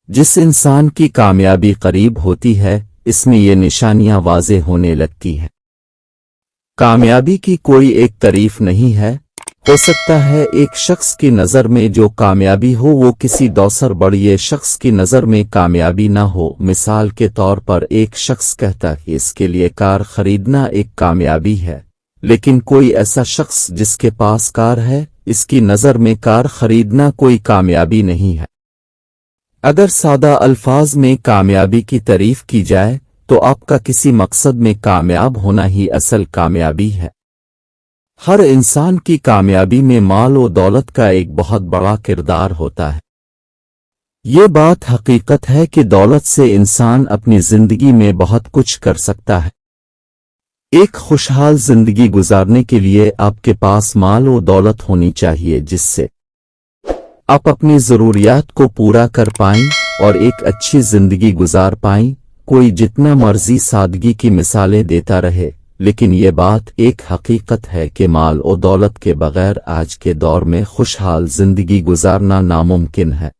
जिस इंसान की कामयाबी करीब होती है इसमें ये निशानियां वाज़ेह होने लगती हैं। कामयाबी की कोई एक तारीफ नहीं है। हो सकता है एक शख्स की नज़र में जो कामयाबी हो वो किसी दूसर बड़े शख्स की नज़र में कामयाबी ना हो। मिसाल के तौर पर एक शख्स कहता है कि इसके लिए कार खरीदना एक कामयाबी है, लेकिन कोई ऐसा शख्स जिसके पास कार है इसकी नज़र में कार खरीदना कोई कामयाबी नहीं है। अगर सादा अल्फाज में कामयाबी की तारीफ की जाए तो आपका किसी मकसद में कामयाब होना ही असल कामयाबी है। हर इंसान की कामयाबी में माल और दौलत का एक बहुत बड़ा किरदार होता है। ये बात हकीकत है कि दौलत से इंसान अपनी जिंदगी में बहुत कुछ कर सकता है। एक खुशहाल जिंदगी गुजारने के लिए आपके पास माल और दौलत होनी चाहिए जिससे आप अपनी ज़रूरियात को पूरा कर पाएं और एक अच्छी जिंदगी गुजार पाएं। कोई जितना मर्जी सादगी की मिसालें देता रहे, लेकिन ये बात एक हकीकत है कि माल और दौलत के बगैर आज के दौर में खुशहाल जिंदगी गुजारना नामुमकिन है।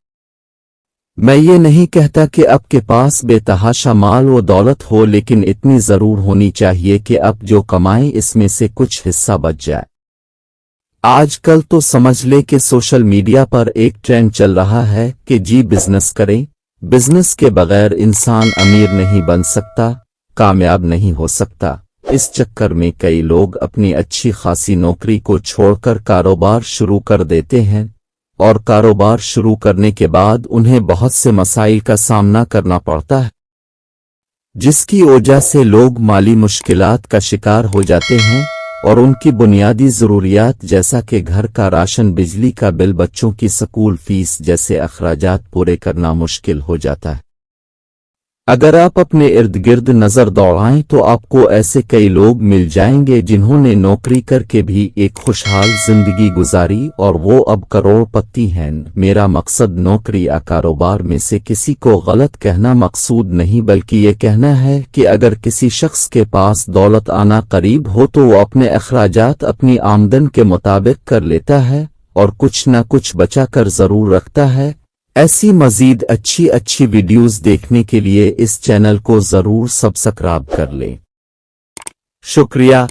मैं ये नहीं कहता कि आपके पास बेतहाशा माल और दौलत हो, लेकिन इतनी ज़रूर होनी चाहिए कि आप जो कमाएं इसमें से कुछ हिस्सा बच जाए। आजकल तो समझ ले कि सोशल मीडिया पर एक ट्रेंड चल रहा है कि जी बिजनेस करें, बिजनेस के बगैर इंसान अमीर नहीं बन सकता, कामयाब नहीं हो सकता। इस चक्कर में कई लोग अपनी अच्छी खासी नौकरी को छोड़कर कारोबार शुरू कर देते हैं और कारोबार शुरू करने के बाद उन्हें बहुत से मसाइल का सामना करना पड़ता है, जिसकी वजह से लोग माली मुश्किलात का शिकार हो जाते हैं और उनकी बुनियादी ज़रूरियात जैसा कि घर का राशन, बिजली का बिल, बच्चों की स्कूल फीस जैसे अखराजात पूरे करना मुश्किल हो जाता है। अगर आप अपने इर्द गिर्द नज़र दौड़ाएं तो आपको ऐसे कई लोग मिल जाएंगे जिन्होंने नौकरी करके भी एक खुशहाल जिंदगी गुजारी और वो अब करोड़पति हैं। मेरा मकसद नौकरी या कारोबार में से किसी को गलत कहना मकसूद नहीं, बल्कि ये कहना है कि अगर किसी शख्स के पास दौलत आना करीब हो तो वो अपने अखराजात अपनी आमदन के मुताबिक कर लेता है और कुछ न कुछ बचा कर ज़रूर रखता है। ऐसी मज़ीद अच्छी वीडियोज़ देखने के लिए इस चैनल को ज़रूर सब्सक्राइब कर लें। शुक्रिया।